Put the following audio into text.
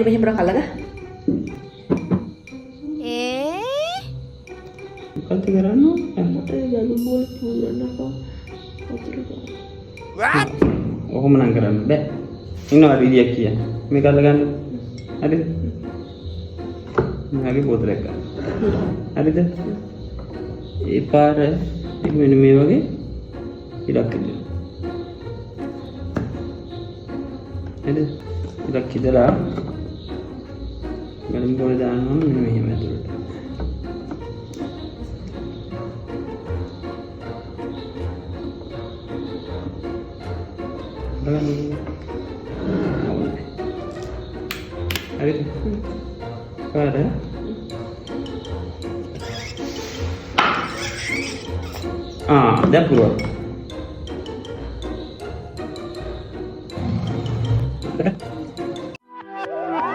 මෙහෙම කරලා මොකක්ද කරන්නේ? මට ගලු බෝල් පුරන්නකෝ. ඔහොම නම් කරන්න බෑ. ඉන්නවා විදියක් කිය. මේක අල්ලගන්න. හරිද? මගේ බෝතලයක් ගන්න. හරිද? ඒ පාර මෙන්න මේ වගේ ඉලක්ක දෙන්න. හරිද? ඉලක්ක ඉදලා ගලම් බෝල දානවා මෙන්න මෙහෙම ඇතුළට. හරිද? පාර දැන් පුළුවන්.